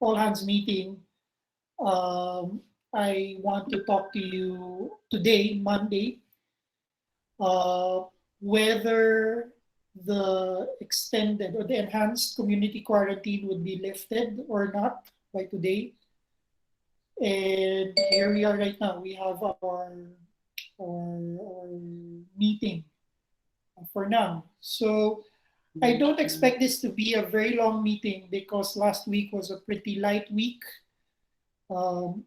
all hands meeting, I want to talk to you today, Monday, uh, whether the extended or the enhanced community quarantine would be lifted or not by today. And here we are right now. We have our meeting for now. So I don't expect this to be a very long meeting because last week was a pretty light week. Um,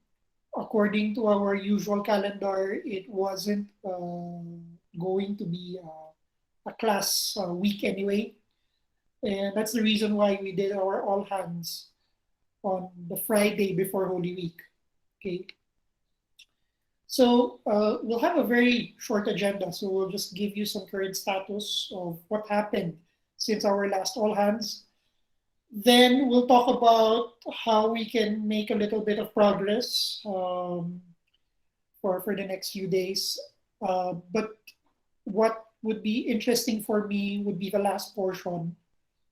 According to our usual calendar, it wasn't going to be a class week anyway. And that's the reason why we did our all hands on the Friday before Holy Week. Okay. So we'll have a very short agenda. So we'll just give you some current status of what happened since our last all hands. Then we'll talk about how we can make a little bit of progress for the next few days. But what would be interesting for me would be the last portion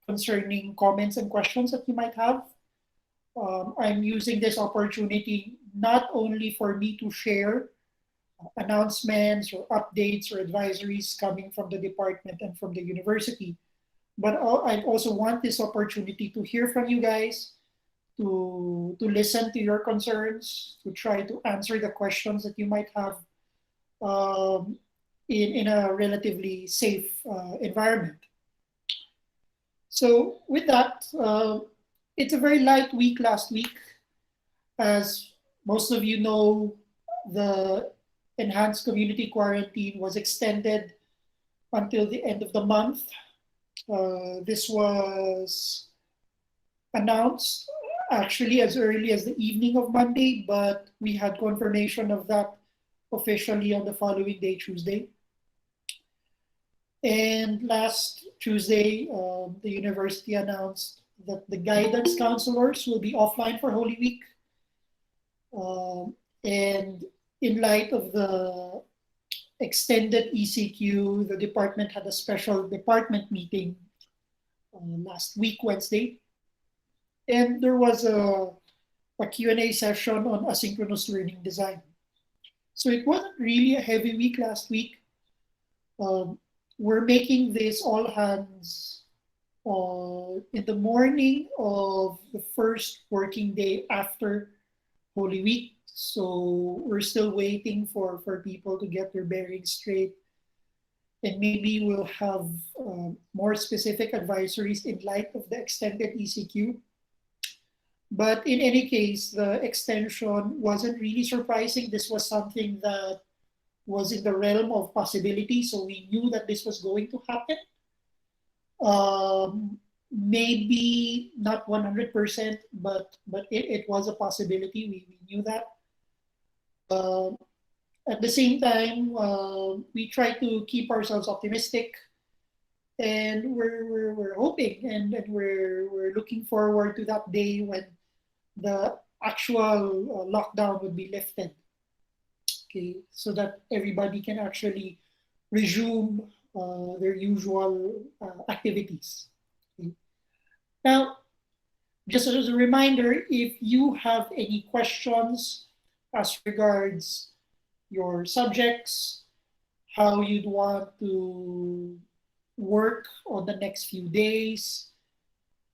concerning comments and questions that you might have. I'm using this opportunity not only for me to share announcements or updates or advisories coming from the department and from the university, but I also want this opportunity to hear from you guys, to listen to your concerns, to try to answer the questions that you might have um, in a relatively safe environment. So with that, it's a very light week last week. As most of you know, the enhanced community quarantine was extended until the end of the month. This was announced actually as early as the evening of Monday, but we had confirmation of that officially on the following day, Tuesday. And last Tuesday, the university announced that the guidance counselors will be offline for Holy Week. And in light of the extended ECQ, the department had a special department meeting last week, Wednesday. And there was a Q&A session on asynchronous learning design. So it wasn't really a heavy week last week. We're making this all hands in the morning of the first working day after Holy Week. So we're still waiting for people to get their bearings straight. And maybe we'll have more specific advisories in light of the extended ECQ. But in any case, the extension wasn't really surprising. This was something that was in the realm of possibility. So we knew that this was going to happen. Maybe not 100%, but it was a possibility. We knew that. At the same time, we try to keep ourselves optimistic, and we're hoping and we're looking forward to that day when the actual lockdown would be lifted. Okay, so that everybody can actually resume their usual activities. Okay. Now, just as a reminder, if you have any questions as regards your subjects, how you'd want to work on the next few days,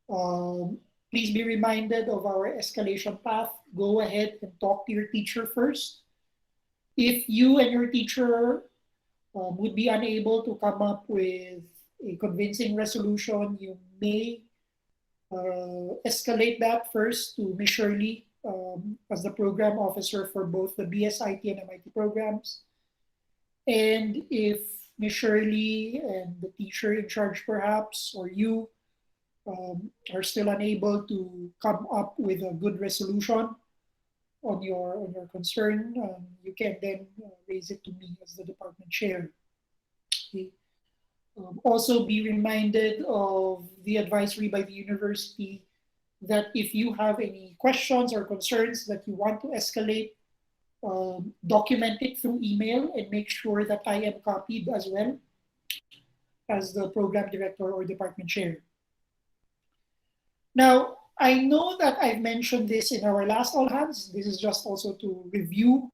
please be reminded of our escalation path. Go ahead and talk to your teacher first. If you and your teacher would be unable to come up with a convincing resolution, you may escalate that first to Ms. Shirley as the program officer for both the BSIT and MIT programs. And if Ms. Shirley and the teacher in charge perhaps, or you, are still unable to come up with a good resolution on your concern, you can then raise it to me as the department chair. Okay. Also be reminded of the advisory by the university that if you have any questions or concerns that you want to escalate, document it through email and make sure that I am copied as well as the program director or department chair. Now, I know that I've mentioned this in our last all hands. This is just also to review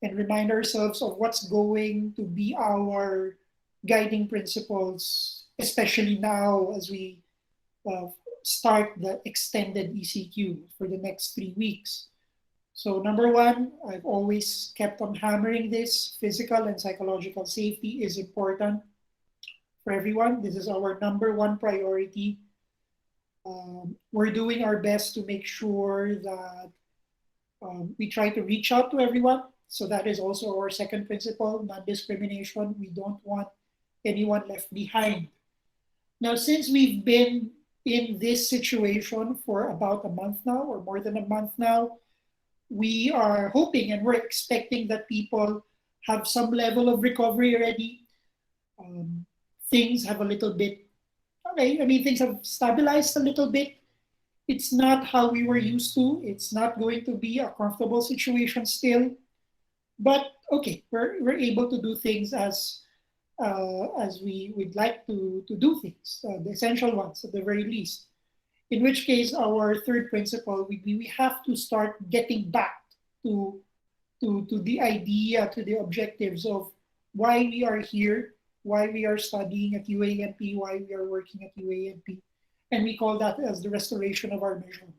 and remind ourselves of what's going to be our guiding principles, especially now as we uh, start the extended ECQ for the next 3 weeks. So, number one, I've always kept on hammering this physical and psychological safety is important for everyone. This is our number one priority. We're doing our best to make sure that we try to reach out to everyone. So that is also our second principle, non-discrimination. We don't want anyone left behind. Now, since we've been in this situation for about a month now, or more than a month now, we are hoping and we're expecting that people have some level of recovery already. Um, Things have a little bit, okay, I mean, things have stabilized a little bit. It's not how we were used to. It's not going to be a comfortable situation still. But okay, we're able to do things as we would like to do things, the essential ones at the very least. In which case, our third principle, we have to start getting back to, to the idea, to the objectives of why we are here, why we are studying at UANP, why we are working at UANP. And we call that as the restoration of our mission.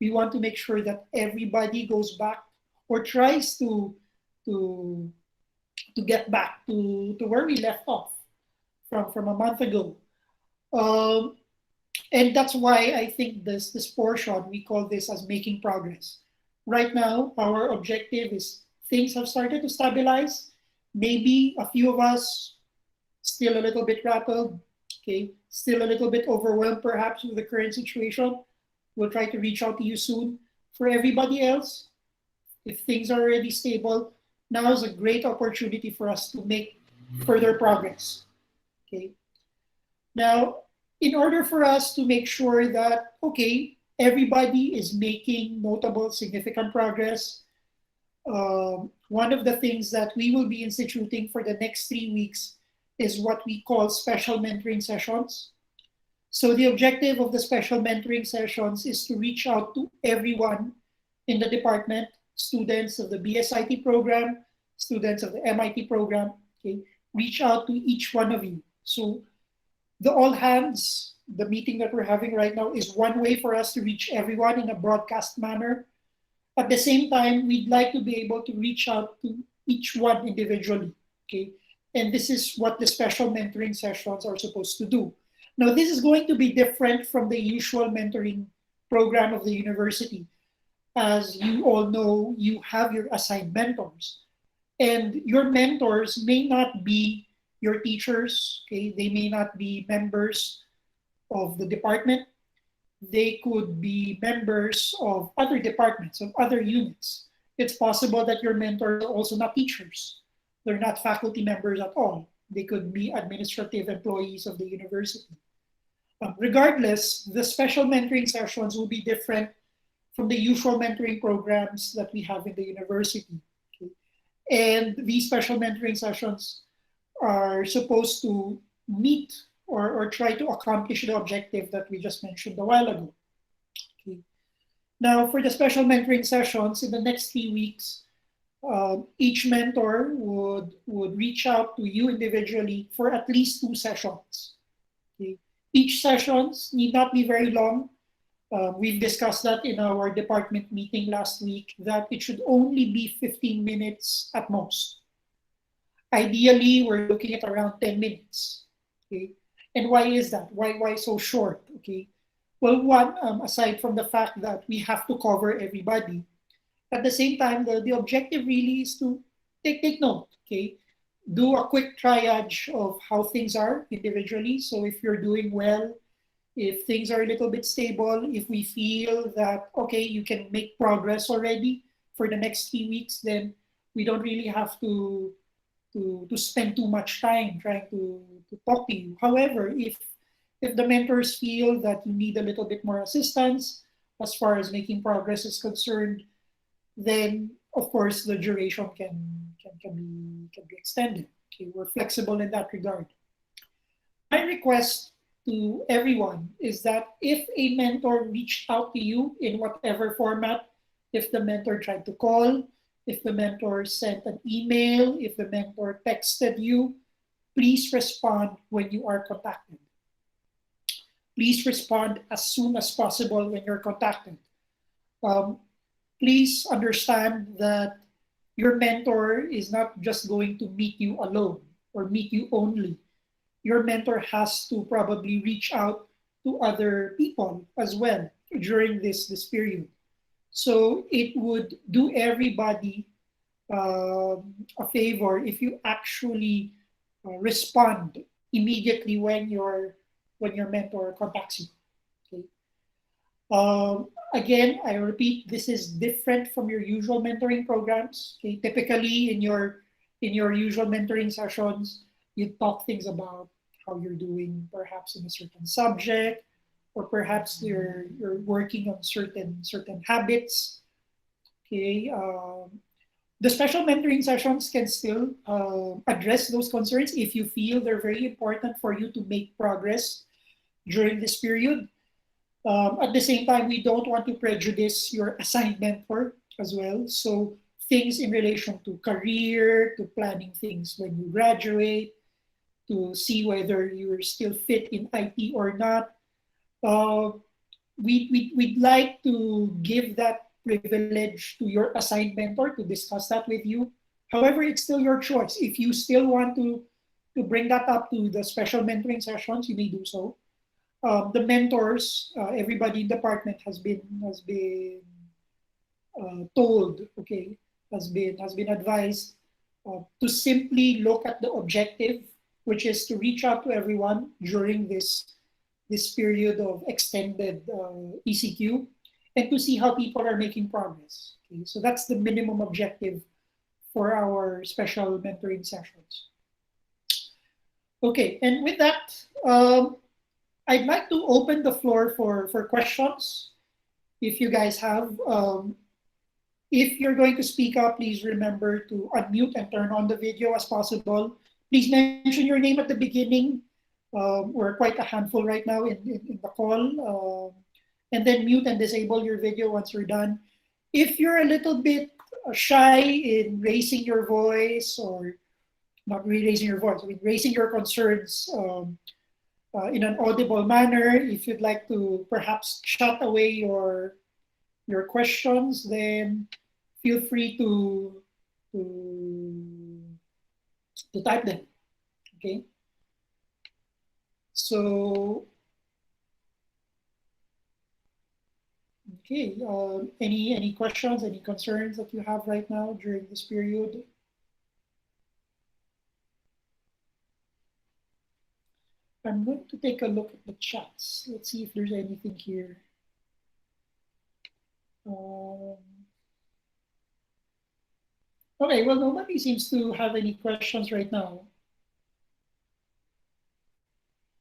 We want to make sure that everybody goes back or tries to, to get back to where we left off from a month ago. Um, and that's why I think this portion we call this as making progress. Right now, our objective is things have started to stabilize. Maybe a few of us still a little bit rattled, okay, still a little bit overwhelmed perhaps with the current situation. We'll try to reach out to you soon. For everybody else, if things are already stable, now is a great opportunity for us to make further progress. Okay. Now, in order for us to make sure that, okay, everybody is making notable, significant progress, one of the things that we will be instituting for the next 3 weeks is what we call special mentoring sessions. So the objective of the special mentoring sessions is to reach out to everyone in the department, students of the BSIT program, students of the MIT program, okay, reach out to each one of you. So the all hands, the meeting that we're having right now is one way for us to reach everyone in a broadcast manner. At the same time, we'd like to be able to reach out to each one individually, okay? And this is what the special mentoring sessions are supposed to do. Now, this is going to be different from the usual mentoring program of the university. As you all know, you have your assigned mentors. And your mentors may not be your teachers, okay? They may not be members of the department. They could be members of other departments, of other units. It's possible that your mentors are also not teachers. They're not faculty members at all. They could be administrative employees of the university. Regardless, the special mentoring sessions will be different from the usual mentoring programs that we have in the university. Okay? And these special mentoring sessions are supposed to meet or try to accomplish the objective that we just mentioned a while ago. Okay. Now, for the special mentoring sessions in the next 3 weeks, each mentor would reach out to you individually for at least 2 sessions. Okay. Each sessions need not be very long. We've discussed that in our department meeting last week, that it should only be 15 minutes at most. Ideally, we're looking at around 10 minutes. Okay. And why is that? Why so short? Okay. Well, one, aside from the fact that we have to cover everybody, at the same time, the objective really is to take note. Okay. Do a quick triage of how things are individually. So if you're doing well, if things are a little bit stable, if we feel that, okay, you can make progress already for the next 3 weeks, then we don't really have to spend too much time trying to talk to you. However, if the mentors feel that you need a little bit more assistance as far as making progress is concerned, then of course the duration can be extended. Okay, we're flexible in that regard. My request to everyone is that if a mentor reached out to you in whatever format, if the mentor tried to call, if the mentor sent an email, if the mentor texted you, please respond when you are contacted. Please respond as soon as possible when you're contacted. Um, Please understand that your mentor is not just going to meet you alone or meet you only. Your mentor has to probably reach out to other people as well during this period. So it would do everybody a favor if you actually respond immediately when your mentor contacts you. Okay? Again, I repeat, this is different from your usual mentoring programs. Okay? Typically, in your usual mentoring sessions, you talk things about how you're doing, perhaps in a certain subject, or perhaps you're working on certain habits. Okay, the special mentoring sessions can still address those concerns if you feel they're very important for you to make progress during this period. At the same time, we don't want to prejudice your assigned mentor as well. So things in relation to career, to planning things when you graduate, to see whether you're still fit in IT or not. Uh, we'd like to give that privilege to your assigned mentor to discuss that with you. However, it's still your choice. If you still want to bring that up to the special mentoring sessions, you may do so. The mentors, everybody in the department has been told, okay, has been advised to simply look at the objective, which is to reach out to everyone during this period of extended ECQ, and to see how people are making progress. Okay? So that's the minimum objective for our special mentoring sessions. Okay, and with that, I'd like to open the floor for questions. If you guys have, if you're going to speak up, please remember to unmute and turn on the video as possible. Please mention your name at the beginning. We're quite a handful right now in the call. And then mute and disable your video once you're done. If you're a little bit shy in raising your voice, or not really raising your voice, I mean raising your concerns in an audible manner, if you'd like to perhaps shut away your questions, then feel free to type them. Okay. So, okay, any questions, any concerns that you have right now during this period? I'm going to take a look at the chats. Let's see if there's anything here. Okay, well, nobody seems to have any questions right now.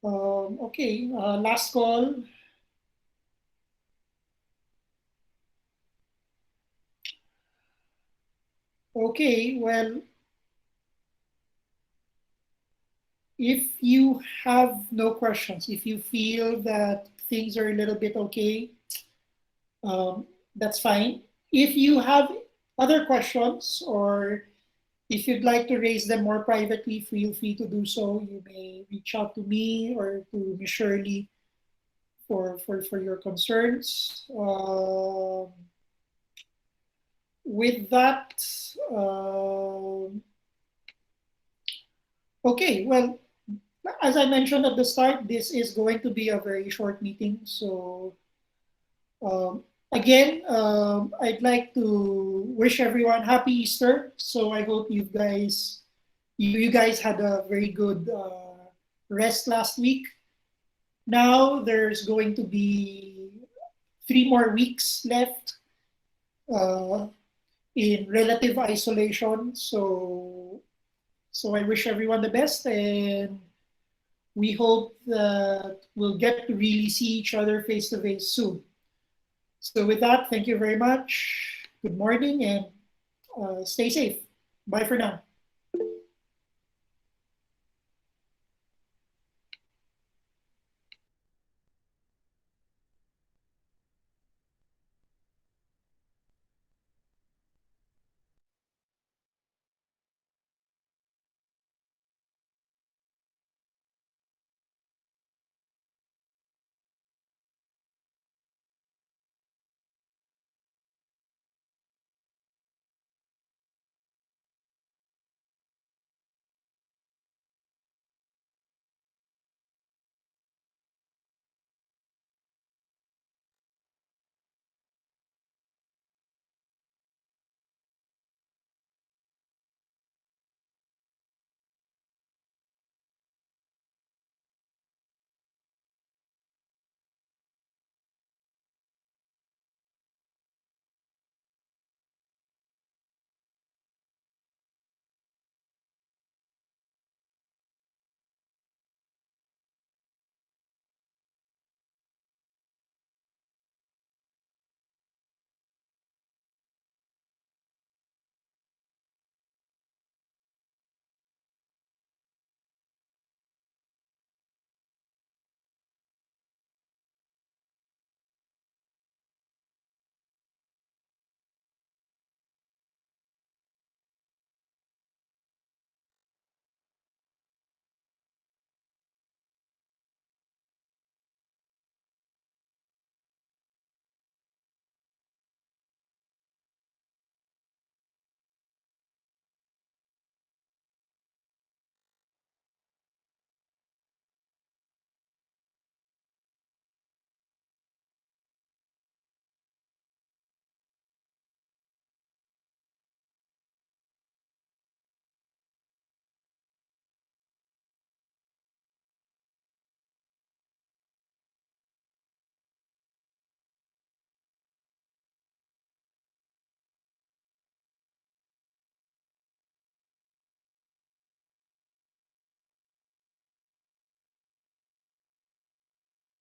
Okay, last call. Okay, well, if you have no questions, if you feel that things are a little bit okay, that's fine. If you have other questions, or if you'd like to raise them more privately, feel free to do so. You may reach out to me or to Ms. Shirley for your concerns. With that, okay, well, as I mentioned at the start, this is going to be a very short meeting. So again, I'd like to wish everyone happy Easter. So I hope you guys had a very good rest last week. Now there's going to be 3 more weeks left in relative isolation. So I wish everyone the best, and we hope that we'll get to really see each other face to face soon. So with that, thank you very much. Good morning, and stay safe. Bye for now.